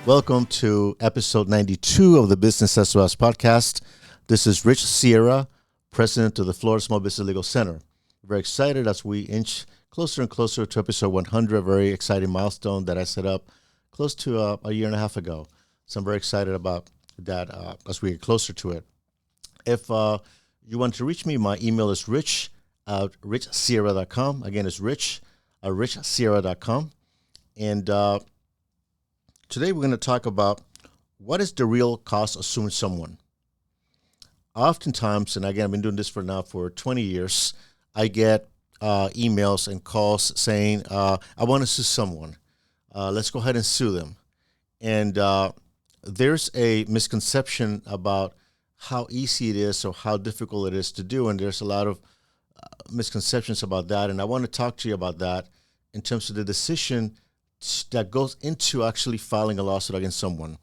Welcome to episode 92 of the Business SOS podcast. This is Rich Sierra, president of the Florida Small Business Legal Center. Very excited as we inch closer and closer to episode 100, a very exciting milestone that I set up close to a year and a half ago. So I'm very excited about that as we get closer to it. If you want to reach me, my email is rich@richsierra.com. Again, it's rich@richsierra.com. And today we're going to talk about what is the real cost of suing someone. Oftentimes, and again, I've been doing this for 20 years, I get emails and calls saying, I want to sue someone. Let's go ahead and sue them. And there's a misconception about how easy it is or how difficult it is to do. And there's a lot of misconceptions about that. And I want to talk to you about that in terms of the decision that goes into actually filing a lawsuit against someone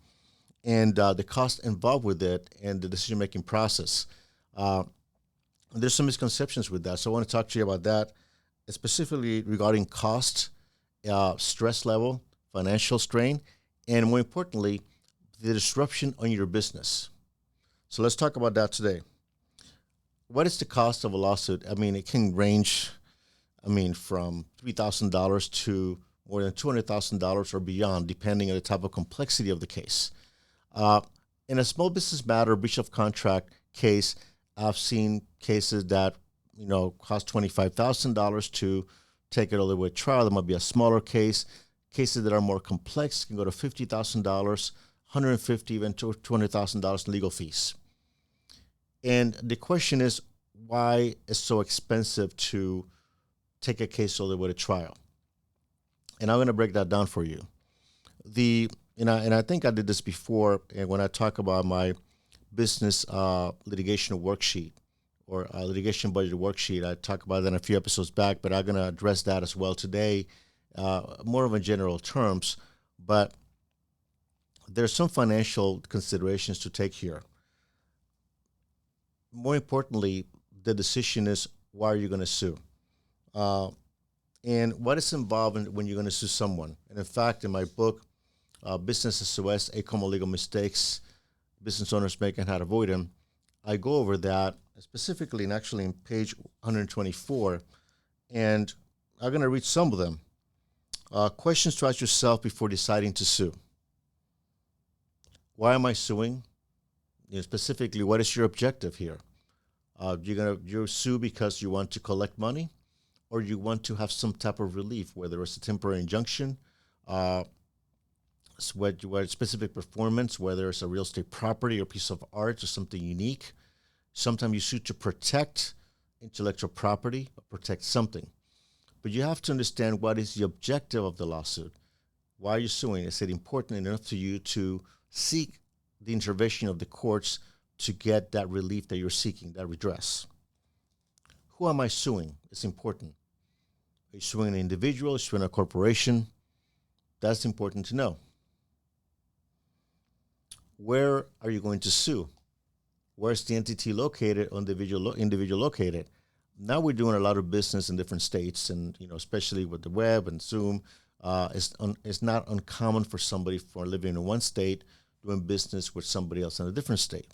and the cost involved with it and the decision-making process. There's some misconceptions with that. So I want to talk to you about that, specifically regarding cost, stress level, financial strain, and more importantly, the disruption on your business. So let's talk about that today. What is the cost of a lawsuit? I mean, it can range, from $3,000 to more than $200,000 or beyond, depending on the type of complexity of the case. In a small business matter, breach of contract case, I've seen cases that, cost $25,000 to take it all the way to trial. There might be a smaller case. Cases that are more complex can go to $50,000, $150,000, even $200,000 in legal fees. And the question is, why it's so expensive to take a case all the way to trial? And I'm going to break that down for you. And I think I did this before, and when I talk about my business litigation worksheet or litigation budget worksheet, I talked about that a few episodes back, but I'm going to address that as well today, more of in general terms. But there's some financial considerations to take here. More importantly, the decision is, why are you going to sue? And what is involved when you're going to sue someone. And in fact, in my book, Business SOS, 8 Common Legal Mistakes Business Owners Make and How to Avoid Them, I go over that specifically and actually in page 124. And I'm going to read some of them. Questions to ask yourself before deciding to sue. Why am I suing? Specifically, what is your objective here? You sue because you want to collect money, or you want to have some type of relief, whether it's a temporary injunction, specific performance, whether it's a real estate property or piece of art or something unique. Sometimes you sue to protect intellectual property or protect something. But you have to understand what is the objective of the lawsuit. Why are you suing? Is it important enough to you to seek the intervention of the courts to get that relief that you're seeking, that redress? Who am I suing? It's important. Are you suing an individual? Are you suing a corporation? That's important to know. Where are you going to sue? Where's the entity located or individual located? Now we're doing a lot of business in different states, and especially with the web and Zoom, it's not uncommon for somebody for living in one state doing business with somebody else in a different state.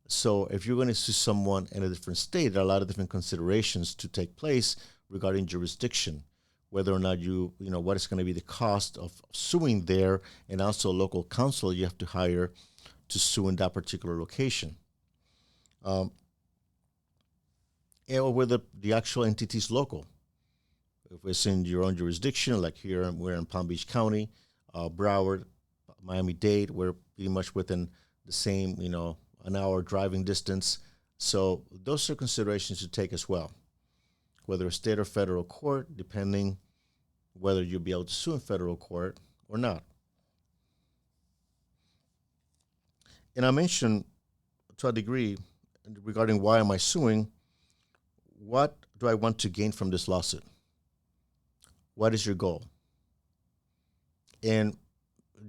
So if you're going to sue someone in a different state, there are a lot of different considerations to take place regarding jurisdiction, whether or not what is going to be the cost of suing there, and also a local counsel you have to hire to sue in that particular location. Or whether the actual entity is local. If it's in your own jurisdiction, like here, we're in Palm Beach County, Broward, Miami-Dade, we're pretty much within the same, an hour driving distance. So those are considerations to take as well. Whether it's state or federal court, depending whether you'll be able to sue in federal court or not. And I mentioned to a degree regarding why am I suing, what do I want to gain from this lawsuit? What is your goal? And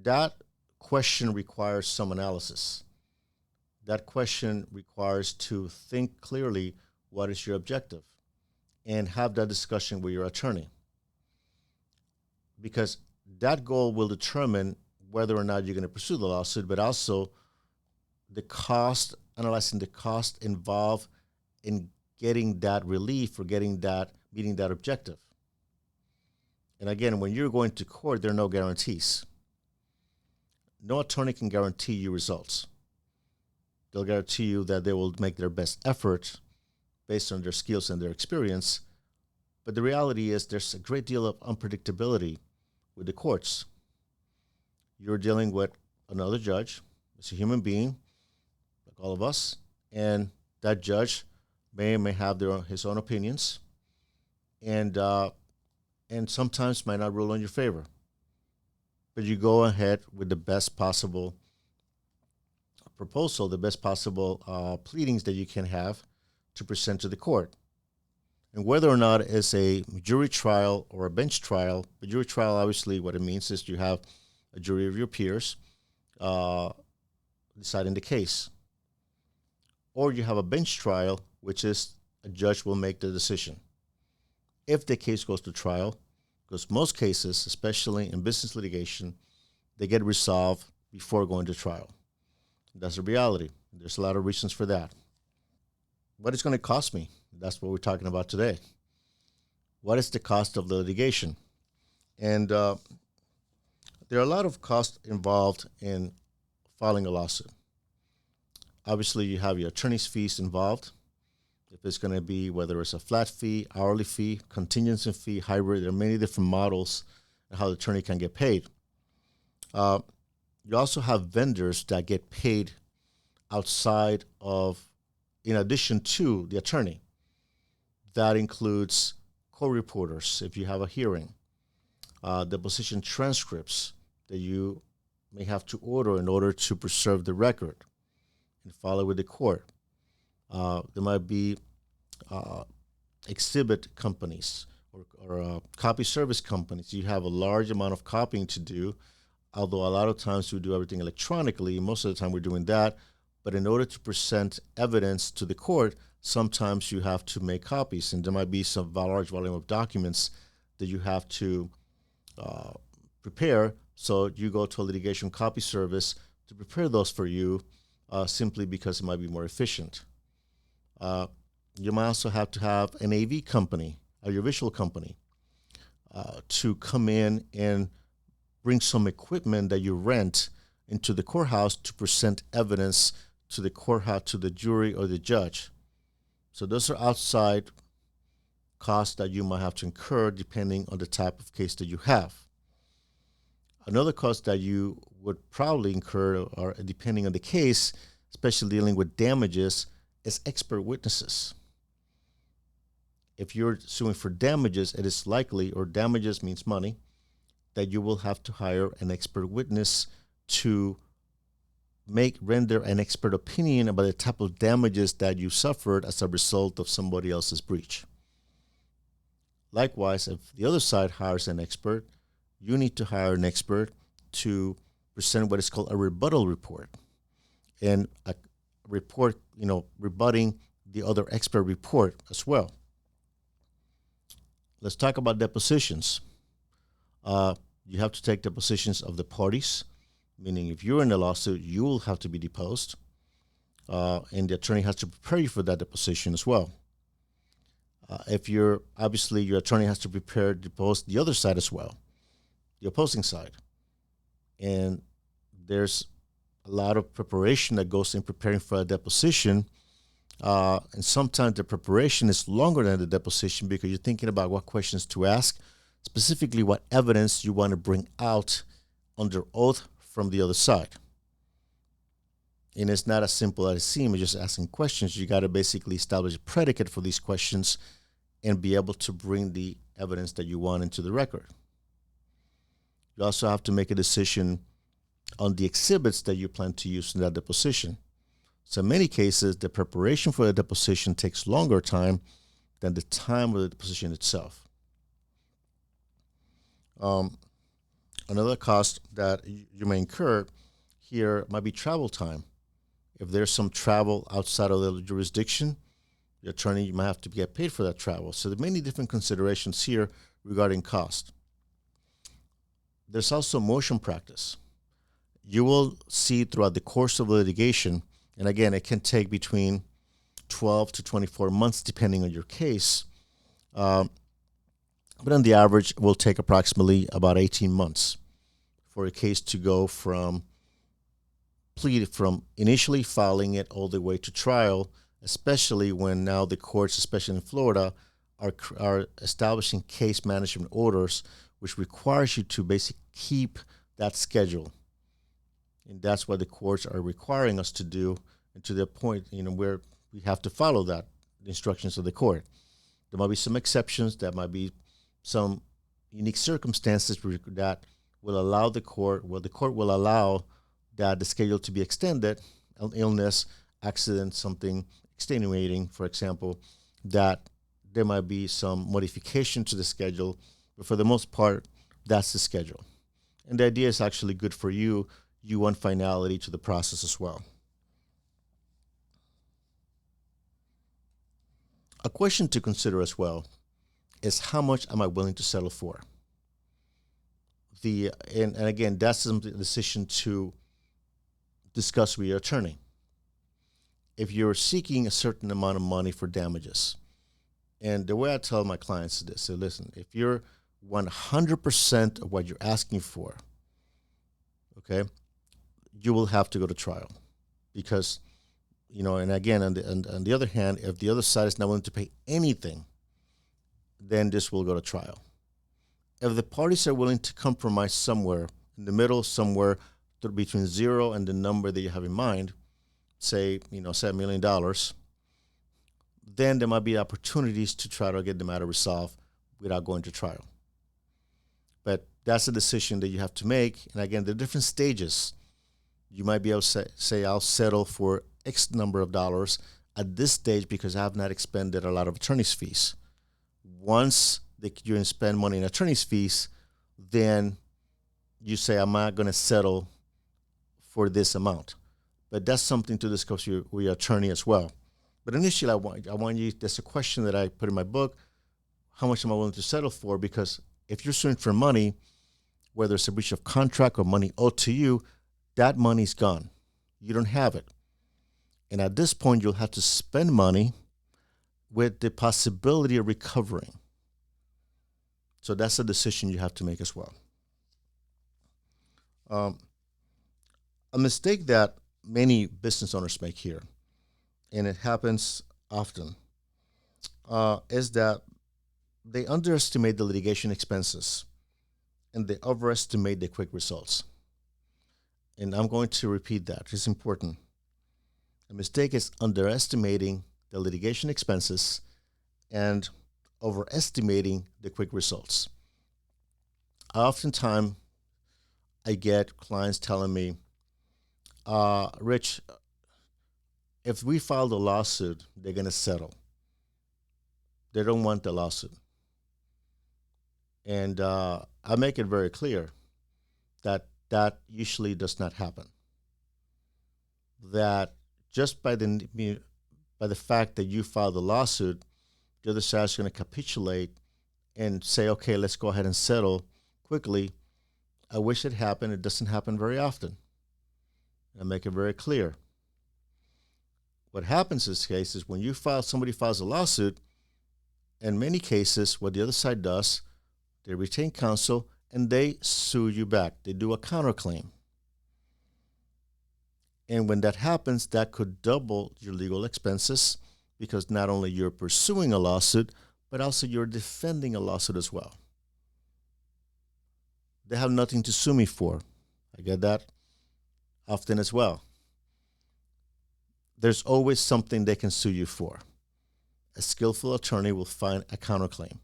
that question requires some analysis. That question requires to think clearly, what is your objective? And have that discussion with your attorney. Because that goal will determine whether or not you're going to pursue the lawsuit, but also the cost, analyzing the cost involved in getting that relief or meeting that objective. And again, when you're going to court, there are no guarantees. No attorney can guarantee you results. They'll guarantee you that they will make their best effort based on their skills and their experience. But the reality is there's a great deal of unpredictability with the courts. You're dealing with another judge. It's a human being, like all of us, and that judge may have his own opinions, and sometimes might not rule in your favor. But you go ahead with the best possible proposal, the best possible pleadings that you can have to present to the court. And whether or not it's a jury trial or a bench trial, a jury trial, obviously, what it means is you have a jury of your peers deciding the case. Or you have a bench trial, which is a judge will make the decision. If the case goes to trial, because most cases, especially in business litigation, they get resolved before going to trial. That's the reality. There's a lot of reasons for that. What is going to cost me? That's what we're talking about today. What is the cost of the litigation? And there are a lot of costs involved in filing a lawsuit. Obviously, you have your attorney's fees involved. If it's going to be, whether it's a flat fee, hourly fee, contingency fee, hybrid, there are many different models of how the attorney can get paid. You also have vendors that get paid outside of, in addition to the attorney. That includes co-reporters if you have a hearing, deposition transcripts that you may have to order in order to preserve the record and file it with the court. There might be exhibit companies or copy service companies. You have a large amount of copying to do, although a lot of times we do everything electronically. Most of the time we're doing that. But in order to present evidence to the court, sometimes you have to make copies, and there might be some large volume of documents that you have to prepare. So you go to a litigation copy service to prepare those for you, simply because it might be more efficient. You might also have to have an AV company, audiovisual company, to come in and bring some equipment that you rent into the courthouse to present evidence to the courthouse, to the jury or the judge. So those are outside costs that you might have to incur depending on the type of case that you have. Another cost that you would probably incur, or depending on the case, especially dealing with damages, is expert witnesses. If you're suing for damages, it is likely, or damages means money, that you will have to hire an expert witness to render an expert opinion about the type of damages that you suffered as a result of somebody else's breach. Likewise, if the other side hires an expert, you need to hire an expert to present what is called a rebuttal report, and a report, rebutting the other expert report as well. Let's talk about depositions. You have to take depositions of the parties, meaning if you're in a lawsuit, you will have to be deposed, and the attorney has to prepare you for that deposition as well. Your attorney has to depose the other side as well, the opposing side. And there's a lot of preparation that goes in preparing for a deposition, and sometimes the preparation is longer than the deposition because you're thinking about what questions to ask, specifically what evidence you want to bring out under oath from the other side. And it's not as simple as it seems, just asking questions. You got to basically establish a predicate for these questions and be able to bring the evidence that you want into the record. You also have to make a decision on the exhibits that you plan to use in that deposition. So in many cases, the preparation for the deposition takes longer time than the time of the deposition itself. Another cost that you may incur here might be travel time. If there's some travel outside of the jurisdiction, the attorney might have to get paid for that travel. So there are many different considerations here regarding cost. There's also motion practice. you will see throughout the course of litigation, and again, it can take between 12 to 24 months depending on your case, uh, but on the average, it will take approximately about 18 months for a case to go from initially filing it all the way to trial, especially when now the courts, especially in Florida, are establishing case management orders, which requires you to basically keep that schedule. And that's what the courts are requiring us to do, and to the point, where we have to follow that, the instructions of the court. There might be some exceptions. That might be some unique circumstances that will allow the court will allow that the schedule to be extended, illness, accident, something extenuating, for example, that there might be some modification to the schedule, but for the most part, that's the schedule. And the idea is actually good for you. You want finality to the process as well. A question to consider as well is, how much am I willing to settle for? And again, that's a decision to discuss with your attorney. If you're seeking a certain amount of money for damages, and the way I tell my clients is this: so listen, if you're 100% of what you're asking for, okay, you will have to go to trial, because, and again, on the other hand, if the other side is not willing to pay anything, then this will go to trial. If the parties are willing to compromise somewhere in the middle, somewhere between zero and the number that you have in mind, say, $7 million, then there might be opportunities to try to get the matter resolved without going to trial. But that's a decision that you have to make. And again, there are different stages. You might be able to say, I'll settle for X number of dollars at this stage because I have not expended a lot of attorney's fees. Once you spend money in attorney's fees, then you say, I'm not going to settle for this amount. But that's something to discuss with your attorney as well. But initially, I want you, that's a question that I put in my book: how much am I willing to settle for? Because if you're suing for money, whether it's a breach of contract or money owed to you, that money's gone. You don't have it. And at this point, you'll have to spend money with the possibility of recovering. So that's a decision you have to make as well. A mistake that many business owners make here, and it happens often, is that they underestimate the litigation expenses and they overestimate the quick results. And I'm going to repeat that. It's important. A mistake is underestimating the litigation expenses and overestimating the quick results. Oftentimes, I get clients telling me, Rich, if we file the lawsuit, they're going to settle. They don't want the lawsuit. And I make it very clear that that usually does not happen. That just by the fact that you filed the lawsuit, the other side is going to capitulate and say, okay, let's go ahead and settle quickly. I wish it happened. It doesn't happen very often. I make it very clear. What happens in this case is when somebody files a lawsuit, in many cases, what the other side does, they retain counsel and they sue you back. They do a counterclaim. And when that happens, that could double your legal expenses, because not only you're pursuing a lawsuit, but also you're defending a lawsuit as well. They have nothing to sue me for. I get that often as well. There's always something they can sue you for. A skillful attorney will find a counterclaim.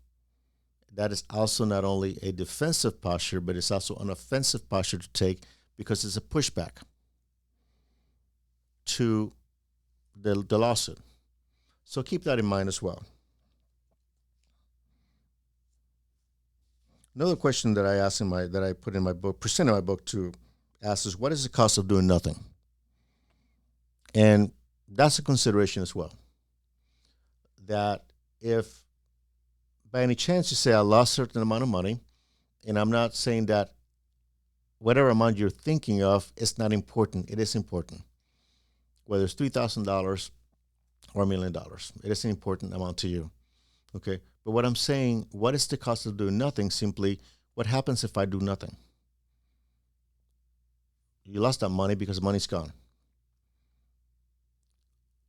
That is also not only a defensive posture, but it's also an offensive posture to take, because it's a pushback to the lawsuit. So keep that in mind as well. Another question that I ask that I put in my book, present in my book to ask, is, what is the cost of doing nothing? And that's a consideration as well. That if by any chance you say, I lost a certain amount of money, and I'm not saying that whatever amount you're thinking of is not important. It is important. Whether it's $3,000 or $1,000,000, it is an important amount to you. Okay. But what I'm saying, what is the cost of doing nothing? Simply, what happens if I do nothing? You lost that money because money's gone.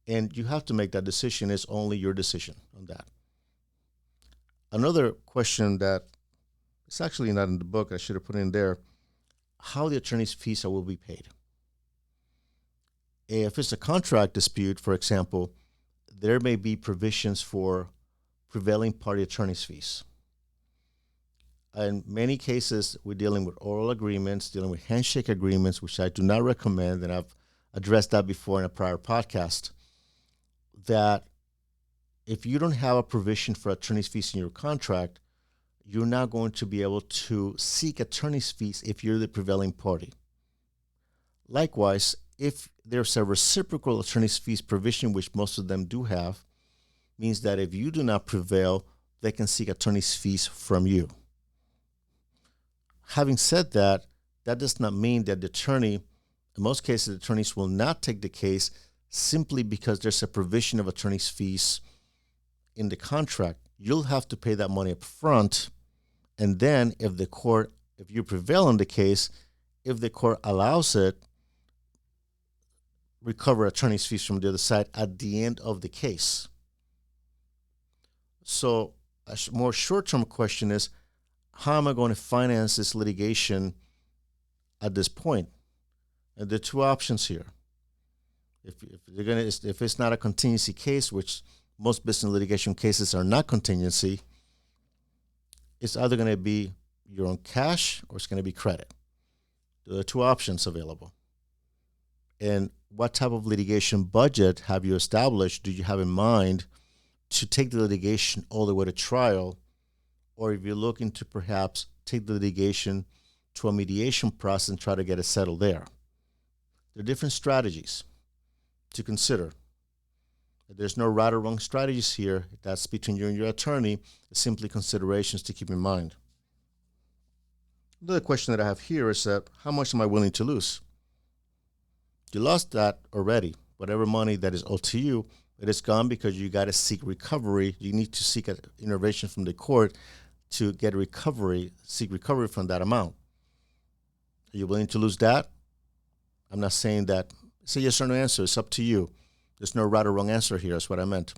And you have to make that decision. It's only your decision on that. Another question that it's actually not in the book, I should have put it in there, how the attorney's fees will be paid. If it's a contract dispute, for example, there may be provisions for prevailing party attorney's fees. In many cases, we're dealing with oral agreements, dealing with handshake agreements, which I do not recommend, and I've addressed that before in a prior podcast, that if you don't have a provision for attorney's fees in your contract, you're not going to be able to seek attorney's fees if you're the prevailing party. Likewise, if there's a reciprocal attorney's fees provision, which most of them do have, means that if you do not prevail, they can seek attorney's fees from you. Having said that, that does not mean that the attorney, in most cases, attorneys will not take the case simply because there's a provision of attorney's fees in the contract. You'll have to pay that money up front, and then if you prevail in the case, if the court allows it, recover attorney's fees from the other side at the end of the case. So a more short-term question is, how am I going to finance this litigation at this point? And there are two options here. If it's not a contingency case, which most business litigation cases are not contingency, it's either going to be your own cash or it's going to be credit. There are two options available. And what type of litigation budget have you established? Do you have in mind to take the litigation all the way to trial? Or if you're looking to perhaps take the litigation to a mediation process and try to get it settled there. There are different strategies to consider. There's no right or wrong strategies here. That's between you and your attorney. It's simply considerations to keep in mind. The question that I have here is that how much am I willing to lose? You lost that already. Whatever money that is owed to you, it is gone because you got to seek recovery. You need to seek an intervention from the court to get seek recovery from that amount. Are you willing to lose that? I'm not saying that. It's a yes or no answer. It's up to you. There's no right or wrong answer here. That's what I meant.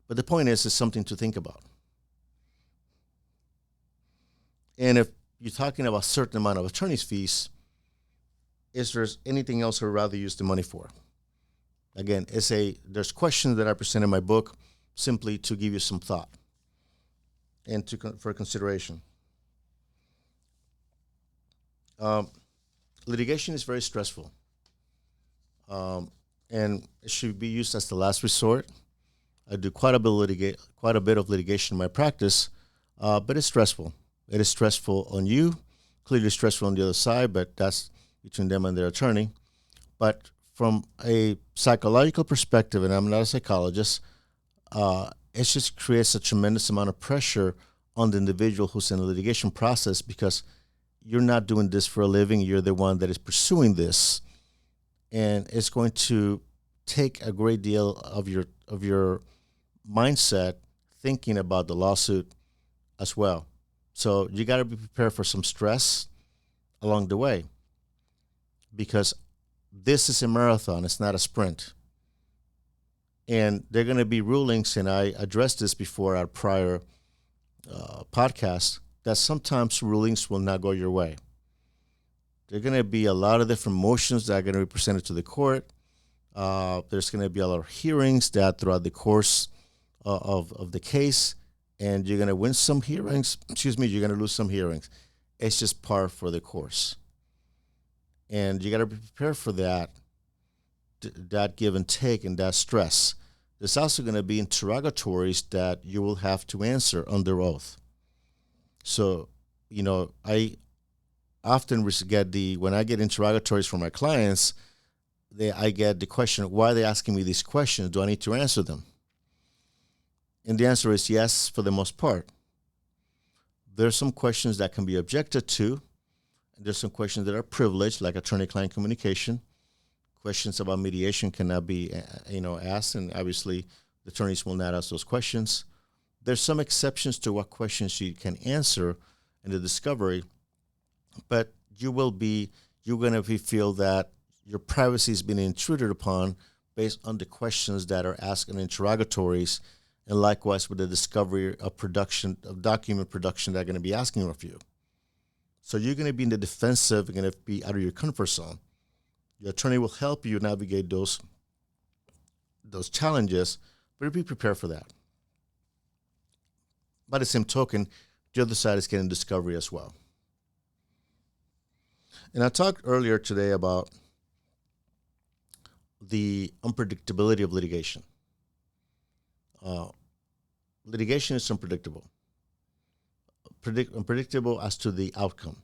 But the point is, it's something to think about. And if you're talking about a certain amount of attorney's fees, is there anything else I'd rather use the money for? Again, there's questions that I present in my book simply to give you some thought and for consideration. Litigation is very stressful, and it should be used as the last resort. I do quite a bit of litigation in my practice, but it's stressful. It is stressful on you, clearly stressful on the other side, but that's between them and their attorney. But from a psychological perspective, and I'm not a psychologist, it just creates a tremendous amount of pressure on the individual who's in the litigation process because you're not doing this for a living. You're the one that is pursuing this, and it's going to take a great deal of your mindset thinking about the lawsuit as well. So you got to be prepared for some stress along the way because this is a marathon. It's not a sprint. And there are going to be rulings, and I addressed this before our prior podcast, that sometimes rulings will not go your way. There are going to be a lot of different motions that are going to be presented to the court. There's going to be a lot of hearings that throughout the course of the case, and you're going to win some hearings. You're going to lose some hearings. It's just par for the course. And you got to be prepared for that give and take and that stress. There's also going to be interrogatories that you will have to answer under oath. So, I often when I get interrogatories from my clients, I get the question, why are they asking me these questions? Do I need to answer them? And the answer is yes, for the most part. There are some questions that can be objected to, There's some questions that are privileged, like attorney-client communication. Questions about mediation cannot be, asked, and obviously the attorneys will not ask those questions. There's some exceptions to what questions you can answer in the discovery, but you're going to feel that your privacy is being intruded upon based on the questions that are asked in interrogatories, and likewise with the discovery of document production that are going to be asking of you. So you're going to be in the defensive, you're going to be out of your comfort zone. Your attorney will help you navigate those challenges, but be prepared for that. By the same token, the other side is getting discovery as well. And I talked earlier today about the unpredictability of litigation. Litigation is unpredictable. Unpredictable as to the outcome,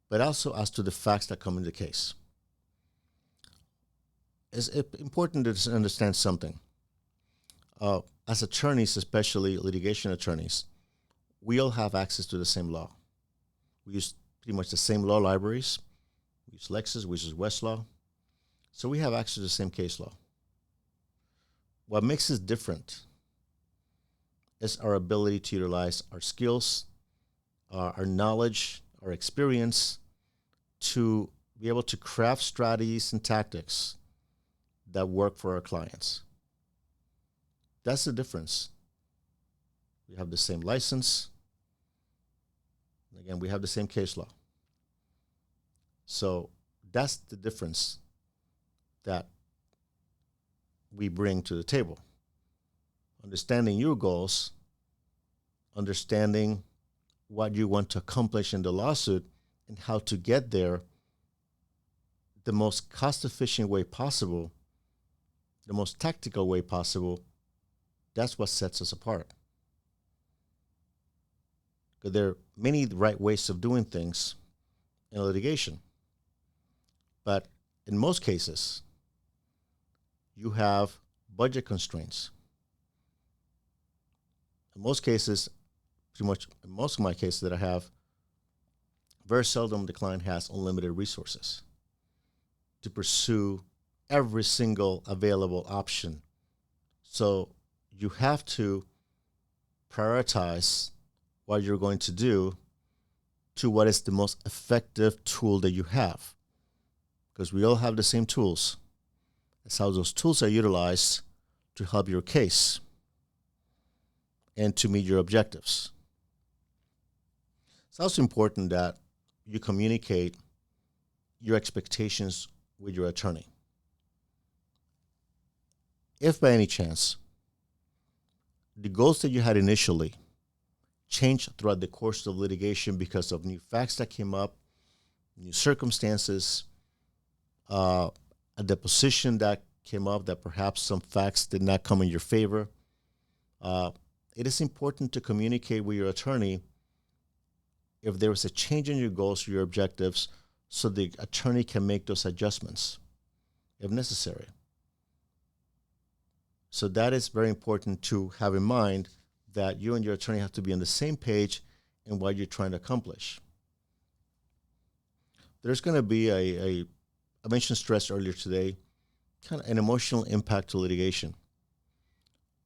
but also as to the facts that come into the case. It's important to understand something. As attorneys, especially litigation attorneys, we all have access to the same law. We use pretty much the same law libraries. We use Lexis, we use Westlaw. So we have access to the same case law. What makes us different is our ability to utilize our skills, our knowledge, our experience to be able to craft strategies and tactics that work for our clients. That's the difference. We have the same license. Again, we have the same case law. So that's the difference that we bring to the table. Understanding your goals, understanding what you want to accomplish in the lawsuit, and how to get there the most cost-efficient way possible, the most tactical way possible. That's what sets us apart. Because there are many right ways of doing things in litigation. But in most cases, you have budget constraints. In most cases, pretty much in most of my cases that I have, very seldom the client has unlimited resources to pursue every single available option. So you have to prioritize what you're going to do to what is the most effective tool that you have. Because we all have the same tools. It's how those tools are utilized to help your case and to meet your objectives. It's also important that you communicate your expectations with your attorney. If by any chance the goals that you had initially changed throughout the course of litigation because of new facts that came up, new circumstances, a deposition that came up that perhaps some facts did not come in your favor, it is important to communicate with your attorney if there is a change in your goals or your objectives so the attorney can make those adjustments if necessary. So that is very important to have in mind, that you and your attorney have to be on the same page in what you're trying to accomplish. There's going to be I mentioned stress earlier today, kind of an emotional impact to litigation.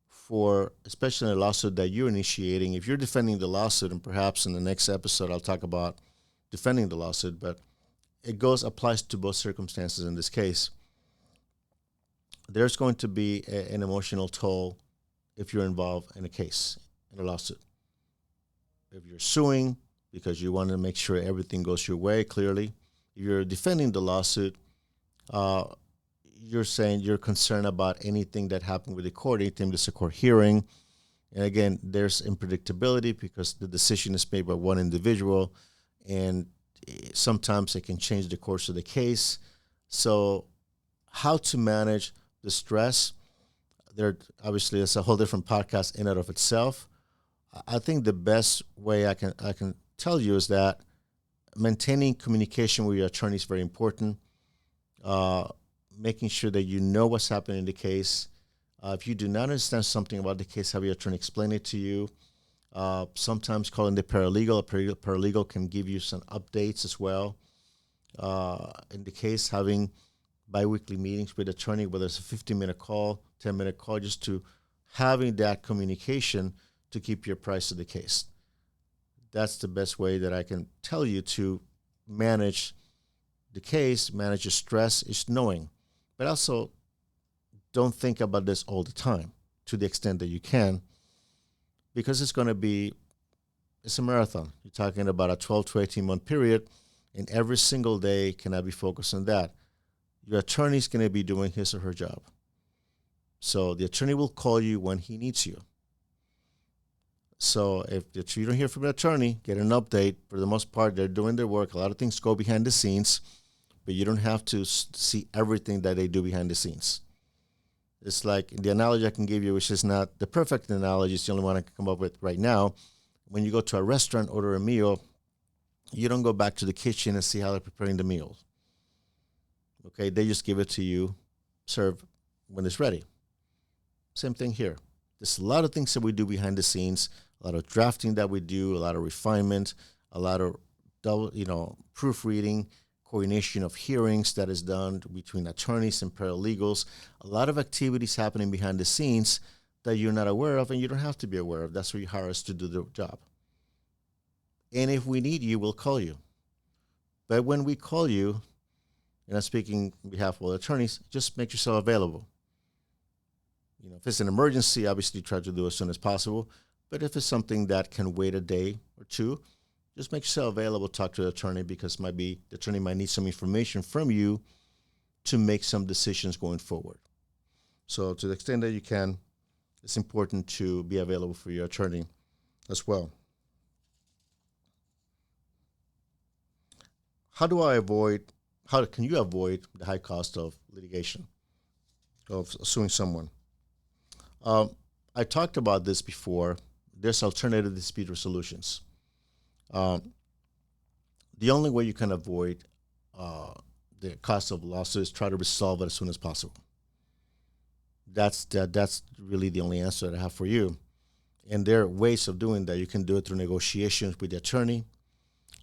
For, especially in a lawsuit that you're initiating, if you're defending the lawsuit, and perhaps in the next episode I'll talk about defending the lawsuit, but it applies to both circumstances in this case. There's going to be an emotional toll if you're involved in a case, in a lawsuit. If you're suing because you want to make sure everything goes your way clearly, if you're defending the lawsuit, you're saying you're concerned about anything that happened with the court, anything that's a court hearing. And again, there's unpredictability because the decision is made by one individual, and sometimes it can change the course of the case. So how to manage the stress, obviously it's a whole different podcast in and of itself. I think the best way I can tell you is that maintaining communication with your attorney is very important. Making sure that you know what's happening in the case. If you do not understand something about the case, have your attorney explain it to you. Sometimes calling the paralegal. Paralegal can give you some updates as well. In the case, having biweekly meetings with attorney, whether it's a 15-minute call, 10-minute call, just to having that communication to keep your price of the case. That's the best way that I can tell you to manage the case, manage your stress, is knowing. But also, don't think about this all the time to the extent that you can, because it's a marathon. You're talking about a 12 to 18-month period, and every single day cannot be focused on that. Your attorney's going to be doing his or her job. So the attorney will call you when he needs you. So if you don't hear from the attorney, get an update. For the most part, they're doing their work. A lot of things go behind the scenes, but you don't have to see everything that they do behind the scenes. It's like the analogy I can give you, which is not the perfect analogy, it's the only one I can come up with right now. When you go to a restaurant, order a meal, you don't go back to the kitchen and see how they're preparing the meal. Okay, they just give it to you, serve when it's ready. Same thing here. There's a lot of things that we do behind the scenes, a lot of drafting that we do, a lot of refinement, a lot of proofreading, coordination of hearings that is done between attorneys and paralegals, a lot of activities happening behind the scenes that you're not aware of and you don't have to be aware of. That's where you hire us to do the job. And if we need you, we'll call you. But when we call you, and I'm speaking on behalf of all attorneys, just make yourself available. If it's an emergency, obviously try to do it as soon as possible. But if it's something that can wait a day or two, just make yourself available, talk to the attorney, because the attorney might need some information from you to make some decisions going forward. So to the extent that you can, it's important to be available for your attorney as well. How can you avoid the high cost of litigation, of suing someone? I talked about this before. There's alternative dispute resolutions. The only way you can avoid the cost of lawsuits is try to resolve it as soon as possible. That's really the only answer that I have for you. And there are ways of doing that. You can do it through negotiations with the attorney.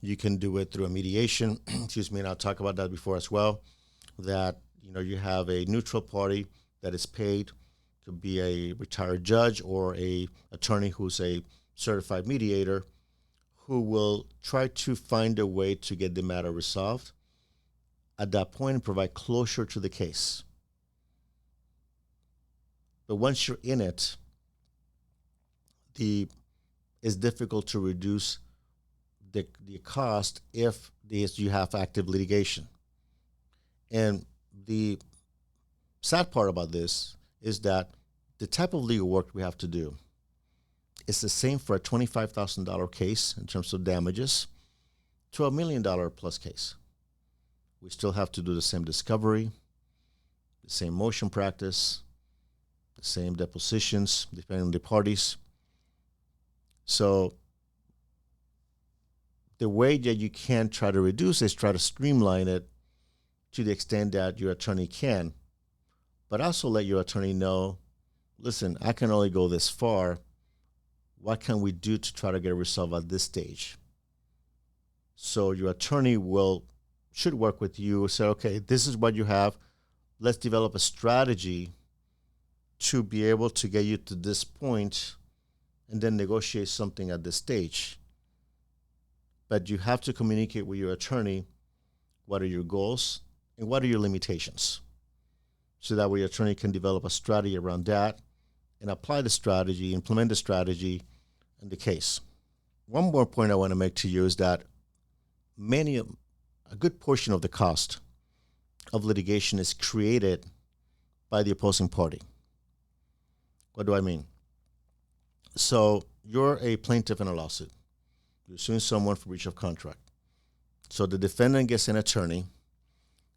You can do it through a mediation. Excuse me, and I'll talk about that before as well. That you have a neutral party that is paid. Could be a retired judge or a attorney who's a certified mediator, who will try to find a way to get the matter resolved at that point and provide closure to the case. But once you're in it, it's difficult to reduce the cost if you have active litigation. And the sad part about this is that the type of legal work we have to do is the same for a $25,000 case in terms of damages to $1 million plus case. We still have to do the same discovery, the same motion practice, the same depositions, depending on the parties. So the way that you can try to reduce is try to streamline it to the extent that your attorney can, but also let your attorney know, listen, I can only go this far. What can we do to try to get it resolved at this stage? So your attorney should work with you, say, okay, this is what you have. Let's develop a strategy to be able to get you to this point and then negotiate something at this stage. But you have to communicate with your attorney what are your goals and what are your limitations, so that way your attorney can develop a strategy around that and apply the strategy, implement the strategy in the case. One more point I want to make to you is that a good portion of the cost of litigation is created by the opposing party. What do I mean? So you're a plaintiff in a lawsuit. You're suing someone for breach of contract. So the defendant gets an attorney,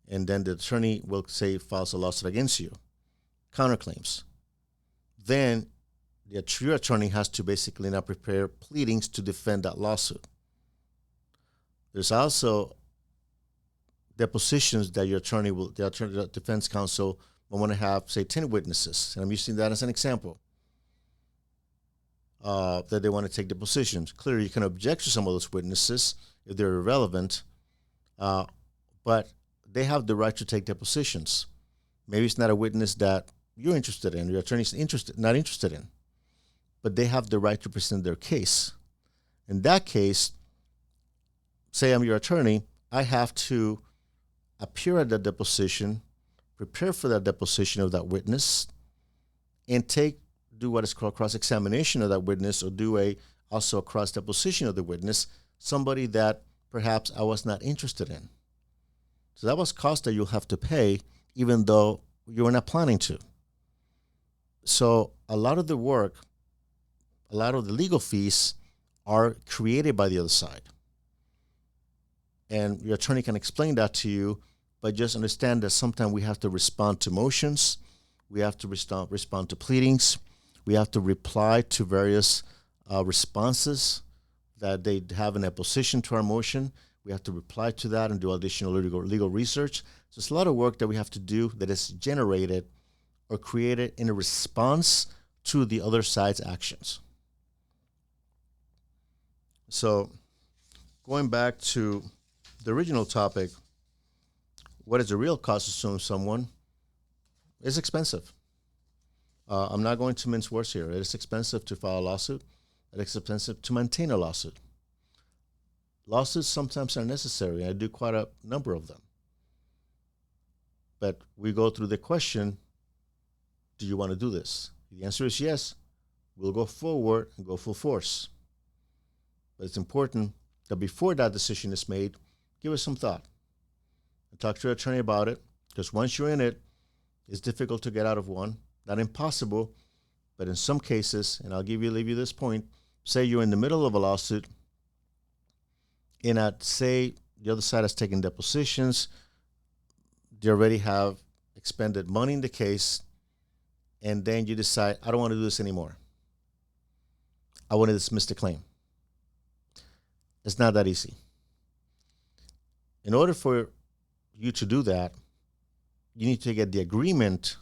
and then the attorney will say files a lawsuit against you, counterclaims. Then your attorney has to basically now prepare pleadings to defend that lawsuit. There's also depositions that the defense counsel will want to have, say, 10 witnesses, and I'm using that as an example. that they want to take depositions. Clearly, you can object to some of those witnesses if they're irrelevant, but they have the right to take depositions. Maybe it's not a witness that you're interested in, your attorney's not interested in, but they have the right to present their case. In that case, say I'm your attorney, I have to appear at the deposition, prepare for that deposition of that witness, and do what is called cross-examination of that witness, or do also a cross-deposition of the witness, somebody that perhaps I was not interested in. So that was cost that you'll have to pay, even though you were not planning to. So a lot of the work, a lot of the legal fees are created by the other side. And your attorney can explain that to you, but just understand that sometimes we have to respond to motions, we have to respond to pleadings, we have to reply to various responses that they have in opposition to our motion. We have to reply to that and do additional legal research. So it's a lot of work that we have to do that is generated or created in a response to the other side's actions. So going back to the original topic, what is the real cost of suing someone? It's expensive. I'm not going to mince words here. It is expensive to file a lawsuit. It is expensive to maintain a lawsuit. Lawsuits sometimes are necessary. I do quite a number of them. But we go through the question, do you want to do this? The answer is yes. We'll go forward and go full force. But it's important that before that decision is made, give it some thought. And talk to your attorney about it, because once you're in it, it's difficult to get out of one. Not impossible, but in some cases, and leave you this point, say you're in the middle of a lawsuit, and say the other side has taken depositions, they already have expended money in the case, and then you decide, I don't want to do this anymore. I want to dismiss the claim. It's not that easy. In order for you to do that, you need to get the agreement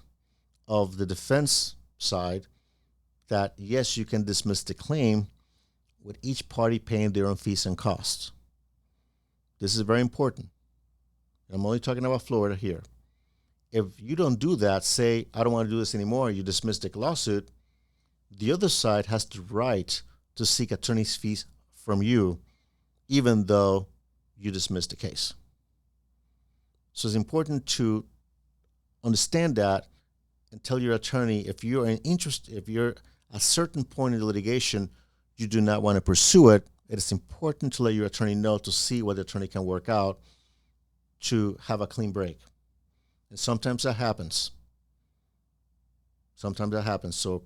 of the defense side that, yes, you can dismiss the claim with each party paying their own fees and costs. This is very important. I'm only talking about Florida here. If you don't do that, say, I don't want to do this anymore, you dismiss the lawsuit, the other side has the right to seek attorney's fees from you, even though you dismiss the case. So it's important to understand that and tell your attorney, if you're at a certain point in the litigation, you do not want to pursue it, it is important to let your attorney know, to see what the attorney can work out to have a clean break. And sometimes that happens. So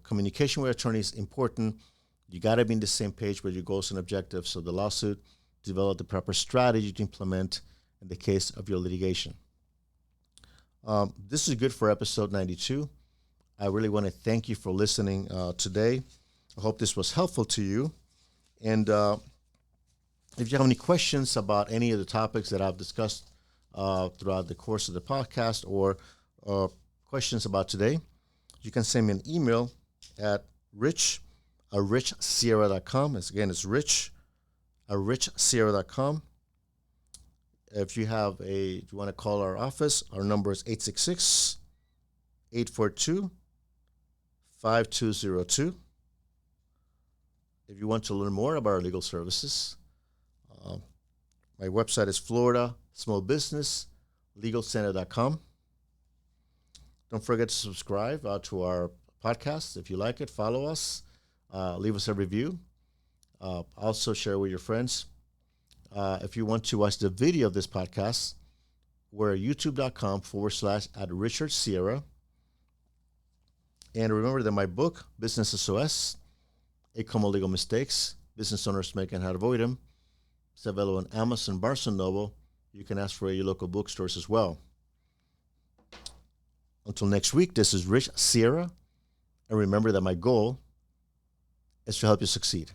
communication with attorney is important. You got to be on the same page with your goals and objectives. So the lawsuit, develop the proper strategy to implement in the case of your litigation. This is good for episode 92. I really want to thank you for listening today. I hope this was helpful to you. And if you have any questions about any of the topics that I've discussed throughout the course of the podcast, or questions about today, you can send me an email at rich@richsierra.com. It's rich@richsierra.com. If you want to call our office, our number is 866-842-5202. If you want to learn more about our legal services, my website is floridasmallbusinesslegalcenter.com. Don't forget to subscribe to our podcast. If you like it, follow us. Leave us a review. Also share with your friends. If you want to watch the video of this podcast, we're at youtube.com/@RichardSierra. And remember that my book, Business SOS, 8 Common Legal Mistakes Business Owners Make and How to Avoid Them, is available on Amazon, Barnes & Noble. You can ask for your local bookstores as well. Until next week, this is Rich Sierra. And remember that my goal is to help you succeed.